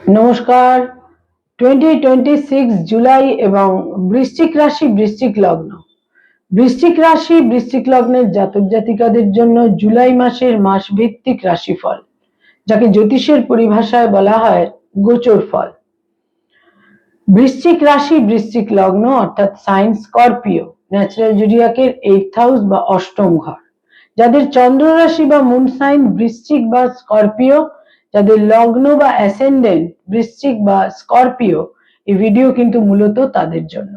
নমস্কার। 2026 জুলাই এবং বৃশ্চিক রাশি বৃশ্চিক লগ্ন। বৃশ্চিক রাশি বৃশ্চিক লগ্নের জাতক জাতিকাদের জন্য জুলাই মাসের মাসভিত্তিক রাশিফল, যাকে জ্যোতিষের পরিভাষায় বলা হয় গোচর ফল। বৃশ্চিক রাশি বৃশ্চিক লগ্ন অর্থাৎ সাইন স্করপিও, ন্যাচারাল জুডিয়াকের 8th হাউস বা অষ্টম ঘর। যাদের চন্দ্র রাশি বা মুন সাইন বৃশ্চিক বা স্করপিও, যাদের লগ্ন বা অ্যাসেন্ডেন্ট বৃশ্চিক বা স্করপিও, এই ভিডিও কিন্তু মূলত তাদের জন্য।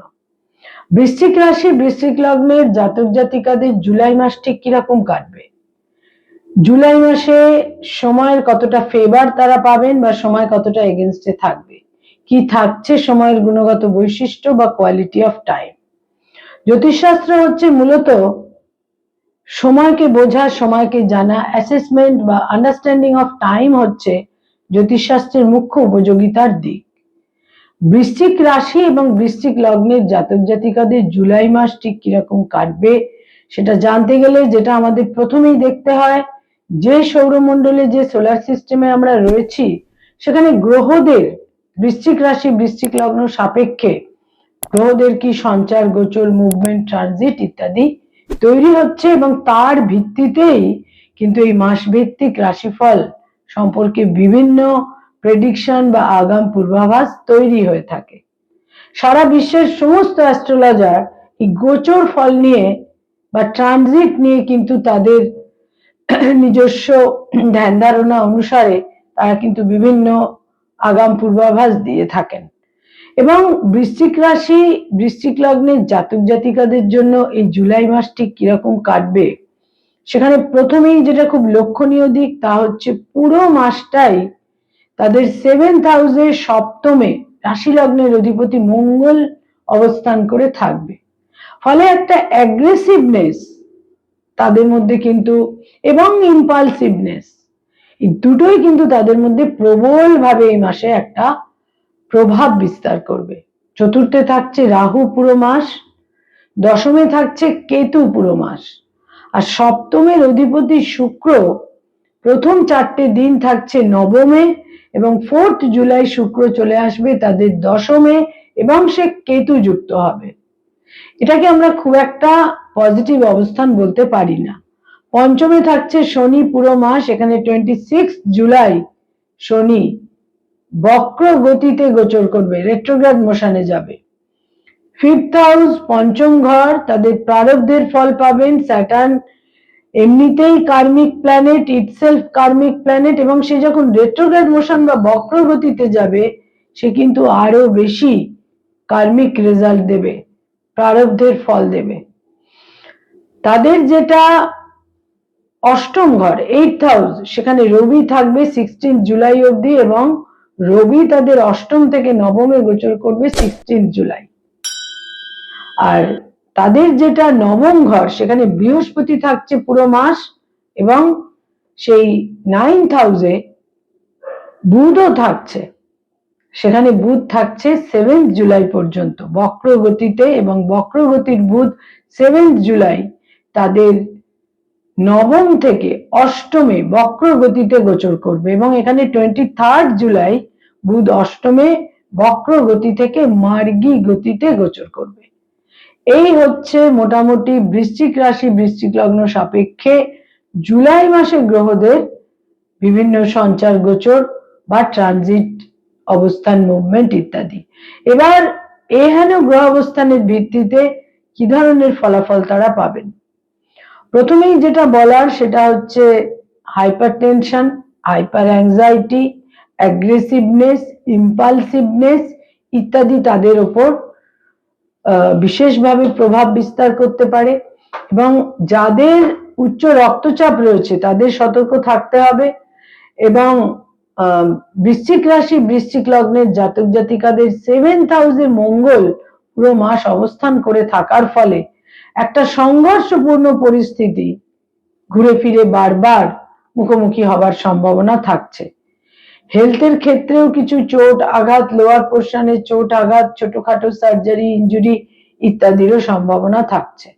বৃশ্চিক রাশি বৃশ্চিক লগ্নের জাতক জাতিকাদের জুলাই মাস ঠিক কিরকম কাটবে, জুলাই মাসে সময়ের কতটা ফেভার তারা পাবেন বা সময় কতটা এগেনস্টে থাকবে, কি থাকছে সময়ের গুণগত বৈশিষ্ট্য বা কোয়ালিটি অফ টাইম। জ্যোতিষশাস্ত্র হচ্ছে মূলত সময়কে বোঝা, সময়কে জানা। অ্যাসেসমেন্ট বা আন্ডারস্ট্যান্ডিং অফ টাইম হচ্ছে জ্যোতিষশাস্ত্রের মুখ্য উপযোগিতার দিক। বৃশ্চিক রাশি এবং বৃশ্চিক লগ্নের জাতক জাতিকাদের জুলাই মাস ঠিক কিরকম কাটবে সেটা জানতে গেলে যেটা আমাদের প্রথমেই দেখতে হয়, যে সৌরমণ্ডলে যে সোলার সিস্টেমে আমরা রয়েছি সেখানে গ্রহদের বৃশ্চিক রাশি বৃশ্চিক লগ্ন সাপেক্ষে গ্রহদের কি সঞ্চার, গোচর, মুভমেন্ট, ট্রানজিট ইত্যাদি তৈরি হচ্ছে এবং তার ভিত্তিতেই কিন্তু এই মাস ভিত্তিক রাশিফল সম্পর্কে বিভিন্ন প্রেডিকশন বা আগাম পূর্বাভাস তৈরি হয়ে থাকে। সারা বিশ্বের সমস্ত অ্যাস্ট্রোলজার এই গোচর ফল নিয়ে বা ট্রানজিট নিয়ে কিন্তু তাদের নিজস্ব ধ্যান ধারণা অনুসারে তারা কিন্তু বিভিন্ন আগাম পূর্বাভাস দিয়ে থাকেন। এবং বৃশ্চিক রাশি বৃশ্চিক লগ্নের জাতক জাতিকাদের জন্য এই জুলাই মাস ঠিক কিরকম কাটবে, সেখানে প্রথমেই যেটা খুব লক্ষণীয় দিক তা হচ্ছে পুরো মাসটাই তাদের 7th হাউসের সপ্তমে রাশি লগ্নের অধিপতি মঙ্গল অবস্থান করে থাকবে। ফলে একটা অ্যাগ্রেসিভনেস তাদের মধ্যে কিন্তু এবং ইম্পালসিভনেস, এই দুটোই কিন্তু তাদের মধ্যে প্রবল ভাবে এই মাসে একটা প্রভাব বিস্তার করবে। চতুর্থে থাকছে রাহু পুরো মাস, দশমে থাকছে কেতু পুরো মাস, আর সপ্তমের অধিপতি শুক্র প্রথম 4টে দিন থাকছে নবমে এবং 4th জুলাই শুক্র চলে আসবে তাদের দশমে এবং সে কেতু যুক্ত হবে। এটাকে আমরা খুব একটা পজিটিভ অবস্থান বলতে পারি না। পঞ্চমে থাকছে শনি পুরো মাস, এখানে 26 জুলাই শনি বক্র গতিতে গোচর করবে, রেট্রোগ্রেড মোশনে যাবে। 5th হাউস পঞ্চম ঘর, তাদের প্রারব্ধের ফল পাবেন। স্যাটার্ন এমনিতেই কার্মিক প্ল্যানেট, ইটসেলফ কার্মিক প্ল্যানেট, এবং সে যখন রেট্রোগ্রেড মোশন বা বক্র গতিতে যাবে সে কিন্তু আরো বেশি কার্মিক রেজাল্ট দেবে, প্রারব্ধের ফল দেবে। তাদের যেটা অষ্টম ঘর 8th হাউস, সেখানে রবি থাকবে 16 জুলাই অবধি এবং রবি তাদের অষ্টম থেকে নবমে গোচর করবে 16 জুলাই। আর তাদের যেটা নবম ঘর সেখানে বৃহস্পতি থাকছে পুরো মাস এবং সেই 9th হাউসে বুধও থাকছে, সেখানে বুধ থাকছে 7th জুলাই পর্যন্ত বক্র গতিতে, এবং বক্রগতির বুধ 7th জুলাই তাদের নবম থেকে অষ্টমে বক্র গতিতে গোচর করবে এবং এখানে 23rd জুলাই বুধ অষ্টমে বক্র গতি থেকে মার্গী গতিতে গোচর করবে। এই হচ্ছে মোটামুটি বৃশ্চিক রাশি বৃশ্চিক লগ্ন সাপেক্ষে জুলাই মাসে গ্রহদের বিভিন্ন সঞ্চার, গোচর বা ট্রানজিট, অবস্থান, মুভমেন্ট ইত্যাদি। এবার এহেন গ্রহ অবস্থানের ভিত্তিতে কি ধরনের ফলাফল তারা পাবেন। প্রথমেই যেটা বলার সেটা হচ্ছে হাইপারটেনশন, হাইপার অ্যাংজাইটি, অ্যাগ্রেসিভনেস, ইম্পালসিভনেস ইত্যাদি তাদের ওপর বিশেষভাবে প্রভাব বিস্তার করতে পারে। এবং যাদের উচ্চ রক্তচাপ রয়েছে তাদের সতর্ক থাকতে হবে। এবং বৃশ্চিক রাশি বৃশ্চিক লগ্নের জাতক জাতিকাদের 7th হাউসে মঙ্গল পুরো মাস অবস্থান করে থাকার ফলে একটা সংঘর্ষপূর্ণ পরিস্থিতি ঘুরে ফিরে বারবার মুখোমুখি হবার সম্ভাবনা থাকছে। হেলথের ক্ষেত্রেও কিছু চোট আঘাত, লোয়ার পোর্শনে চোট আঘাত, ছোটখাটো সার্জারি, ইনজুরি ইত্যাদিরও সম্ভাবনা থাকছে।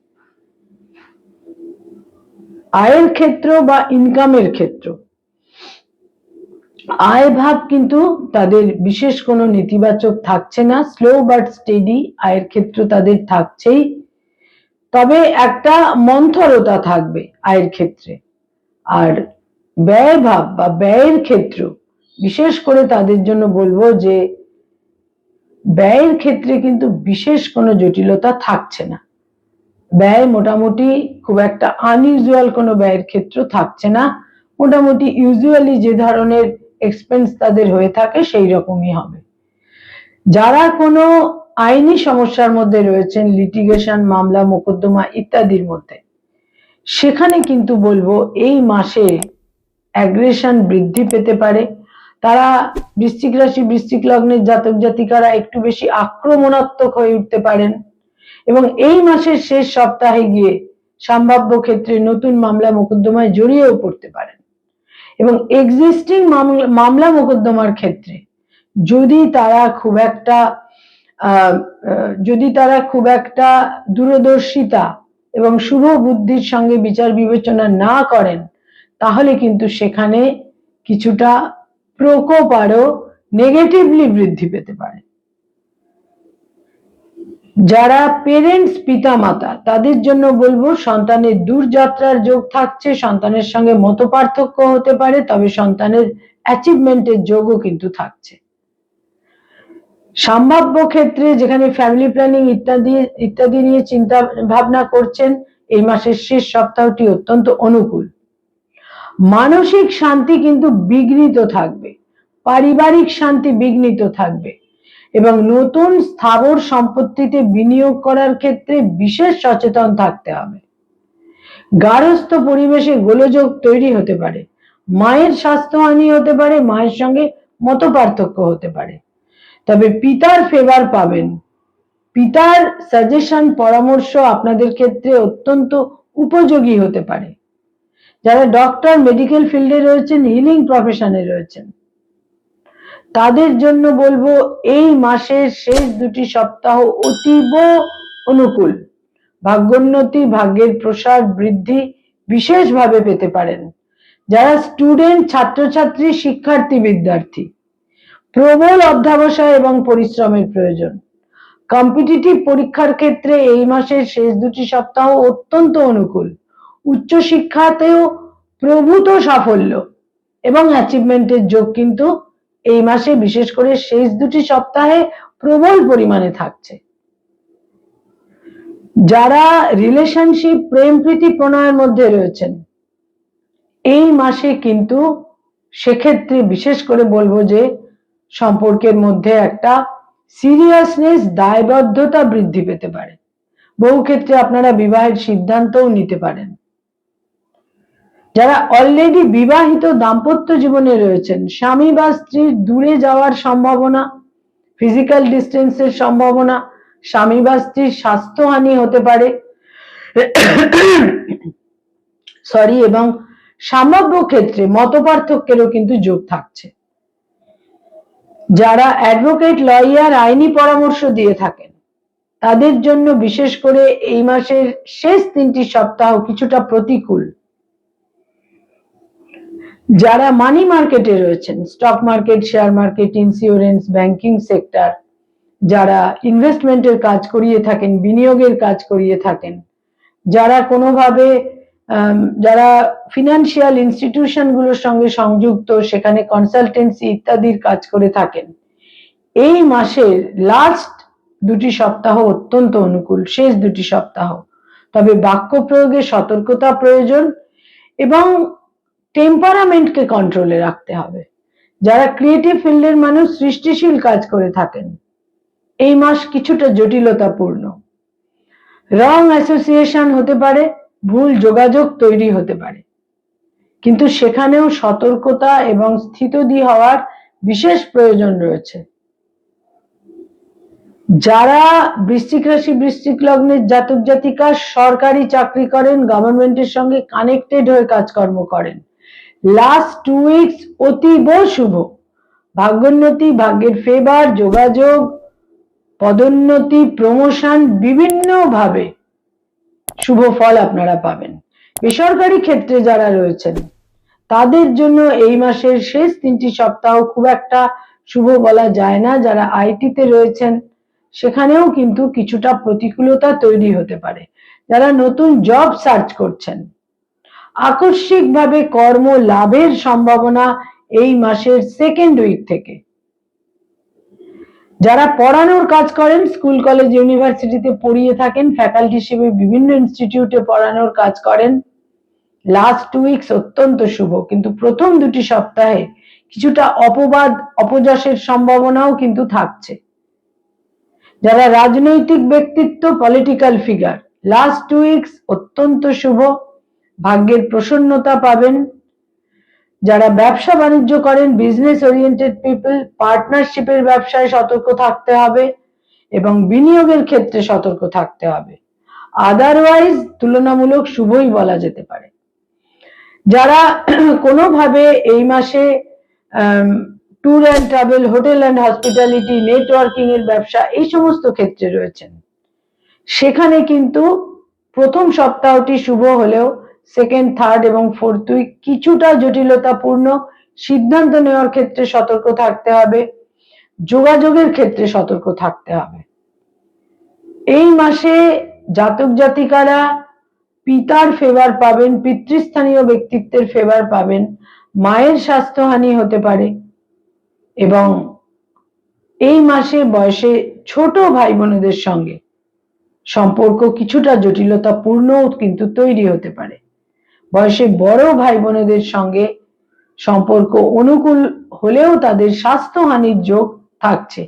আয়ের ক্ষেত্র বা ইনকামের ক্ষেত্র, আয় ভাব কিন্তু তাদের বিশেষ কোনো নেতিবাচক থাকছে না, স্লো বাট স্টেডি আয়ের ক্ষেত্র তাদের থাকছেই, তবে একটা মন্থরতা থাকবে আয়ের ক্ষেত্রে। আর ব্যয় ভাব বা ব্যয়ের ক্ষেত্র বিশেষ করে তাদের জন্য বলবো যে ব্যয়ের ক্ষেত্রে কিন্তু বিশেষ কোনো জটিলতা থাকছে না, ব্যয় মোটামুটি খুব একটা আনইউজুয়াল কোনো ব্যয়ের ক্ষেত্র থাকছে না, মোটামুটি ইউজুয়ালি যে ধরনের এক্সপেন্স তাদের হয়ে থাকে সেই রকমই হবে। যারা কোনো আইনি সমস্যার মধ্যে রয়েছেন, লিটিগেশন, মামলা, মোকদ্দমা ইত্যাদির মধ্যে, সেখানে কিন্তু বলবো এই মাসে অ্যাগ্রেশন বৃদ্ধি পেতে পারে। তারা বৃশ্চিক রাশি বৃশ্চিক লগ্নের জাতক জাতিকারা একটু বেশি আক্রমণাত্মক হয়ে উঠতে পারেন এবং এই মাসের শেষ সপ্তাহে গিয়ে সম্ভাব্য ক্ষেত্রে নতুন মামলা মোকদ্দমায় জড়িয়েও পড়তে পারেন এবং এক্সিস্টিং মামলা মোকদ্দমার ক্ষেত্রে যদি তারা খুব একটা দূরদর্শিতা এবং শুভ বুদ্ধির সঙ্গে বিচার বিবেচনা না করেন, তাহলে কিন্তু সেখানে কিছুটা প্রকোপ আরো নেগেটিভলি বৃদ্ধি পেতে পারে। যারা পেরেন্টস, পিতা মাতা, তাদের জন্য বলবো সন্তানের দূরযাত্রার যোগ থাকছে, সন্তানের সঙ্গে মতপার্থক্য হতে পারে, তবে সন্তানের অ্যাচিভমেন্টের যোগও কিন্তু থাকছে। সম্ভাব্য ক্ষেত্রে যেখানে ফ্যামিলি প্ল্যানিং ইত্যাদি নিয়ে চিন্তা ভাবনা করছেন, এই মাসের শেষ সপ্তাহটি অত্যন্ত অনুকূল। মানসিক শান্তি কিন্তু বিঘ্নিত থাকবে, পারিবারিক শান্তি বিঘ্নিত থাকবে এবং নতুন স্থাবর সম্পত্তিতে বিনিয়োগ করার ক্ষেত্রে বিশেষ সচেতন থাকতে হবে। গার্হস্থ্য পরিবেশে গোলযোগ তৈরি হতে পারে, মায়ের স্বাস্থ্যহানি হতে পারে, মায়ের সঙ্গে মতপার্থক্য হতে পারে, তবে পিতার ফেভার পাবেন, পিতার সাজেশন পরামর্শ আপনাদের ক্ষেত্রে অত্যন্ত উপযোগী হতে পারে। যারা ডক্টর, মেডিকেল ফিল্ডে রয়েছেন, হিলিং প্রফেশনে রয়েছেন, তাদের জন্য বলবো এই মাসের শেষ দুটি সপ্তাহ অতীব অনুকূল। ভাগ্যোন্নতি, ভাগ্যের প্রসার বৃদ্ধি বিশেষভাবে পেতে পারেন। যারা স্টুডেন্ট, ছাত্রছাত্রী, শিক্ষার্থী, বিদ্যার্থী, প্রবল অধ্যবসায় এবং পরিশ্রমের প্রয়োজন। কম্পিটিটিভ পরীক্ষার ক্ষেত্রে এই মাসের শেষ দুটি সপ্তাহ অত্যন্ত অনুকূল। উচ্চশিক্ষাতেও প্রভূত সাফল্য এবং অ্যাচিভমেন্টের যোগ কিন্তু এই মাসে বিশেষ করে শেষ দুটি সপ্তাহে প্রবল পরিমাণে থাকছে। যারা রিলেশনশিপ, প্রেম প্রীতি প্রণয়ের মধ্যে রয়েছেন, এই মাসে কিন্তু সেক্ষেত্রে বিশেষ করে বলবো যে সম্পর্কের মধ্যে একটা সিরিয়াসনেস, দায়বদ্ধতা বৃদ্ধি পেতে পারে। বহু ক্ষেত্রে আপনারা বিবাহের সিদ্ধান্তও নিতে পারেন। যারা অলরেডি বিবাহিত দাম্পত্য জীবনে রয়েছেন, স্বামী বা স্ত্রীর দূরে যাওয়ার সম্ভাবনা, ফিজিক্যাল ডিস্টেন্সের সম্ভাবনা, স্বামী বা স্ত্রীর স্বাস্থ্যহানি হতে পারে এবং সম্ভাব্য ক্ষেত্রে মতপার্থক্যেরও কিন্তু যোগ থাকছে। যারা অ্যাডভোকেট, লয়ার, আইনি পরামর্শ দিয়ে থাকেন, তাদের জন্য বিশেষ করে এই মাসের শেষ তিনটি সপ্তাহ কিছুটা প্রতিকূল। যারা মানি মার্কেটে রয়েছেন, stock market, share market, insurance, banking sector, যারা ইনভেস্টমেন্টের কাজ করিয়ে থাকেন, বিনিয়োগের কাজ করিয়ে থাকেন, যারা কোনোভাবে যারা ফিনান্সিয়াল ইনস্টিটিউশন গুলোর সঙ্গে সংযুক্ত, সেখানে কনসালটেন্সি ইত্যাদির কাজ করে থাকেন, এই মাসের লাস্ট দুটি সপ্তাহ অত্যন্ত অনুকূল, শেষ দুটি সপ্তাহ। তবে বাক্য প্রয়োগে সতর্কতা প্রয়োজন এবং টেম্পারামেন্টকে কন্ট্রোলে রাখতে হবে। যারা ক্রিয়েটিভ ফিল্ডের মানুষ, সৃষ্টিশীল কাজ করে থাকেন, এই মাস কিছুটা জটিলতাপূর্ণ। রং অ্যাসোসিয়েশন হতে পারে, ভুল যোগাযোগ তৈরি হতে পারে, কিন্তু সেখানেও সতর্কতা এবং স্থিতধী হওয়ার বিশেষ প্রয়োজন রয়েছে। যারা বৃশ্চিক রাশি বৃশ্চিক লগ্নের জাতক জাতিকা সরকারি চাকরি করেন, গভর্নমেন্টের সঙ্গে কানেক্টেড হয়ে কাজকর্ম করেন, লাস্ট 2 উইকস অতীব শুভ। ভাগ্যোন্নতি, ভাগ্যের ফেভার, যোগাযোগ, পদোন্নতি, প্রমোশন, বিভিন্ন ভাবে শুভ ফল আপনারা পাবেন। বেসরকারি ক্ষেত্রে যারা রয়েছেন, তাদের জন্য এই মাসের শেষ 3টি সপ্তাহ খুব একটা শুভ বলা যায় না। যারা আইটিতে রয়েছেন সেখানেও কিন্তু কিছুটা প্রতিকূলতা তৈরি হতে পারে। যারা নতুন জব সার্চ করছেন, আকস্মিকভাবে কর্ম লাভের সম্ভাবনা এই মাসের সেকেন্ড উইক থেকে। যারা পড়ানোর কাজ করেন, স্কুল কলেজ ইউনিভার্সিটিতে পড়িয়ে থাকেন, ফ্যাকাল্টি হিসেবে বিভিন্ন ইনস্টিটিউটে পড়ানোর কাজ করেন, লাস্ট 2 উইকস অত্যন্ত শুভ, কিন্তু প্রথম 2টি সপ্তাহে কিছুটা অপবাদ অপযশের সম্ভাবনাও কিন্তু থাকছে। যারা রাজনৈতিক ব্যক্তিত্ব, পলিটিক্যাল ফিগার, লাস্ট 2 উইকস অত্যন্ত শুভ, ভাগ্যের প্রসন্নতা পাবেন। যারা ব্যবসা বাণিজ্য করেন, বিজনেস ওরিয়েন্টেড পিপল, পার্টনারশিপের ব্যবসায় সতর্ক থাকতে হবে এবং বিনিয়োগের ক্ষেত্রে সতর্ক থাকতে হবে। আদারওয়াইজ তুলনামূলক শুভই বলা যেতে পারে। যারা কোনোভাবে এই মাসে tour and travel, hotel and hospitality, networking এর ব্যবসা, এই সমস্ত ক্ষেত্রে রয়েছেন, সেখানে কিন্তু প্রথম সপ্তাহটি শুভ হলেও সেকেন্ড, থার্ড এবং ফোর্থ উইক কিছুটা জটিলতাপূর্ণ। সিদ্ধান্ত নেওয়ার ক্ষেত্রে সতর্ক থাকতে হবে, যোগাযোগের ক্ষেত্রে সতর্ক থাকতে হবে। এই মাসে জাতক জাতিকারা পিতার ফেভার পাবেন, পিতৃস্থানীয় ব্যক্তিত্বের ফেভার পাবেন, মায়ের স্বাস্থ্যহানি হতে পারে এবং এই মাসে বয়সে ছোট ভাই বোনেদের সঙ্গে সম্পর্ক কিছুটা জটিলতাপূর্ণ কিন্তু তৈরি হতে পারে। বয়সে বড় ভাই বোনেদের সঙ্গে সম্পর্ক অনুকূল হলেও তাদের স্বাস্থ্যহানির যোগ থাকছে।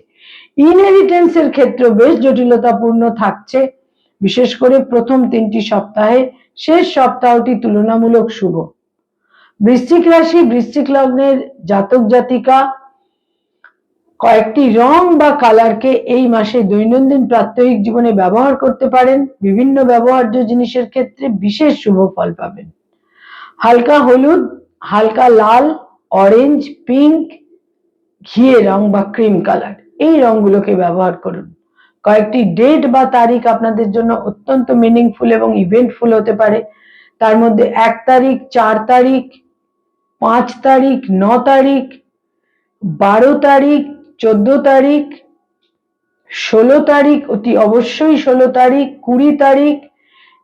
ইনহেরিটেন্সের ক্ষেত্রে বেশ জটিলতাপূর্ণ থাকছে, বিশেষ করে প্রথম 3টি সপ্তাহে। শেষ সপ্তাহটি তুলনামূলক শুভ। বৃশ্চিক রাশি, বৃশ্চিক লগ্নের জাতক জাতিকা কয়েকটি রং বা কালারকে এই মাসে দৈনন্দিন প্রাত্যহিক জীবনে ব্যবহার করতে পারেন। বিভিন্ন ব্যবহার্য জিনিসের ক্ষেত্রে বিশেষ শুভ ফল পাবেন। হালকা হলুদ, হালকা লাল, অরেঞ্জ, পিঙ্ক, ঘিয়ে রং বা ক্রিম কালার, এই রংগুলোকে ব্যবহার করুন। কয়েকটি ডেট বা তারিখ আপনাদের জন্য অত্যন্ত মিনিংফুল এবং ইভেন্টফুল হতে পারে। তার মধ্যে 1 তারিখ, 4 তারিখ, 5 তারিখ, 9 তারিখ, 12 তারিখ, 14 তারিখ, 16 তারিখ, অতি অবশ্যই 16 তারিখ, 20 তারিখ,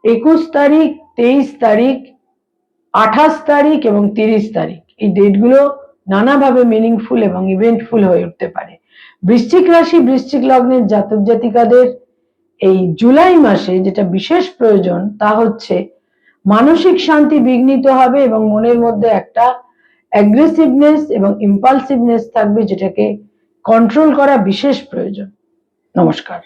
21 তারিখ, 23 তারিখ, 28 তারিখ এবং 30 তারিখ। এই ডেটগুলো নানাভাবে মিনিংফুল এবং ইভেন্টফুল হয়ে উঠতে পারে। বৃশ্চিক রাশি, বৃশ্চিক লগ্নের জাতক জাতিকাদের এই জুলাই মাসে যেটা বিশেষ প্রয়োজন তা হচ্ছে মানসিক শান্তি বিঘ্নিত হবে এবং মনের মধ্যে একটা অ্যাগ্রেসিভনেস এবং ইম্পালসিভনেস থাকবে, যেটাকে কন্ট্রোল করা বিশেষ প্রয়োজন। নমস্কার।